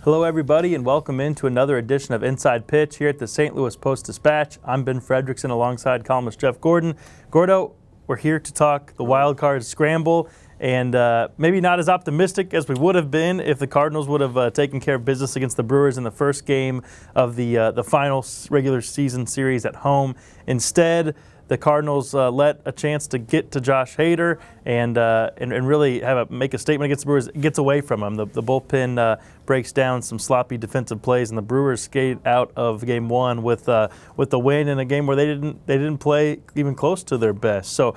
Hello everybody and welcome into another edition of Inside Pitch here at the St. Louis Post-Dispatch. I'm Ben Frederickson alongside columnist Jeff Gordon. Gordo, we're here to talk the wild card scramble and maybe not as optimistic as we would have been if the Cardinals would have taken care of business against the Brewers in the first game of the final regular season series at home. Instead, the Cardinals let a chance to get to Josh Hader and really make a statement against the Brewers. It gets away from him. The bullpen breaks down some sloppy defensive plays, and the Brewers skate out of Game 1 with the win in a game where they didn't play even close to their best. So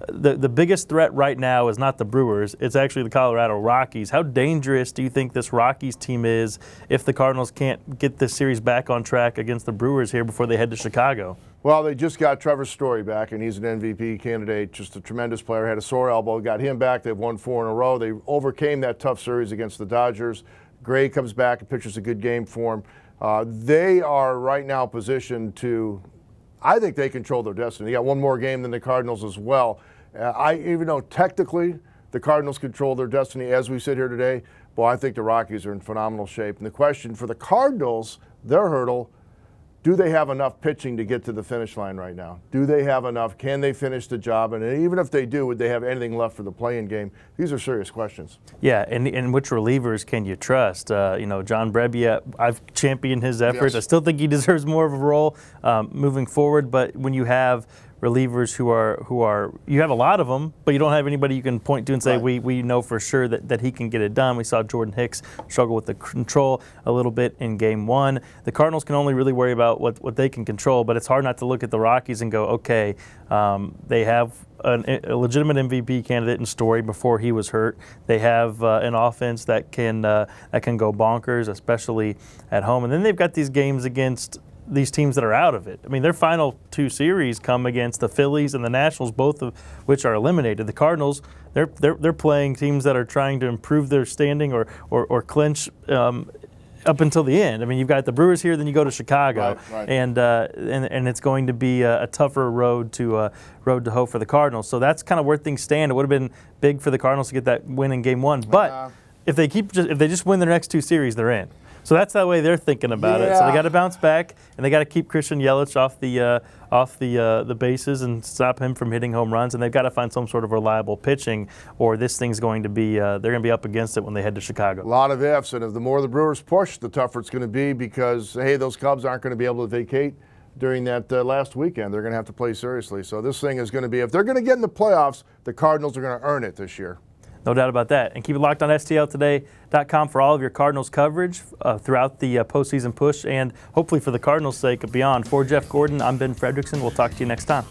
the biggest threat right now is not the Brewers. It's actually the Colorado Rockies. How dangerous do you think this Rockies team is if the Cardinals can't get this series back on track against the Brewers here before they head to Chicago? Well, they just got Trevor Story back, and he's an MVP candidate, just a tremendous player. Had a sore elbow, got him back. They've won 4 in a row. They overcame that tough series against the Dodgers. Gray comes back and pitches a good game for him. They are right now positioned to, I think they control their destiny. They got one more game than the Cardinals as well. Even though technically the Cardinals control their destiny as we sit here today, boy, I think the Rockies are in phenomenal shape. And the question for the Cardinals, their hurdle, do they have enough pitching to get to the finish line right now? Do they have enough? Can they finish the job? And even if they do, would they have anything left for the play-in game? These are serious questions. Yeah, and which relievers can you trust? John Brebbia, I've championed his efforts. Yes. I still think he deserves more of a role moving forward. But when you have relievers who are you have a lot of them, but you don't have anybody you can point to and say, right, we know for sure that he can get it done. We saw Jordan Hicks struggle with the control a little bit in Game 1. The Cardinals can only really worry about what they can control, but it's hard not to look at the Rockies and go, okay, they have a legitimate MVP candidate in Story before he was hurt. They have an offense that can go bonkers, especially at home. And then they've got these games against these teams that are out of it. I mean, their final 2 series come against the Phillies and the Nationals, both of which are eliminated. The Cardinals, they're playing teams that are trying to improve their standing or clinch up until the end. I mean, you've got the Brewers here, then you go to Chicago, right. And it's going to be a tougher road to hoe for the Cardinals. So that's kind of where things stand. It would have been big for the Cardinals to get that win in Game 1, but if they just win their next 2 series, they're in. So that's the way they're thinking about it. So they got to bounce back, and they got to keep Christian Yelich off the bases and stop him from hitting home runs. And they've got to find some sort of reliable pitching, or this thing's going to be they're going to be up against it when they head to Chicago. A lot of ifs, and if the more the Brewers push, the tougher it's going to be because hey, those Cubs aren't going to be able to vacate during that last weekend. They're going to have to play seriously. So this thing is going to be, if they're going to get in the playoffs, the Cardinals are going to earn it this year. No doubt about that. And keep it locked on STLtoday.com for all of your Cardinals coverage throughout the postseason push and hopefully for the Cardinals' sake beyond. For Jeff Gordon, I'm Ben Frederickson. We'll talk to you next time.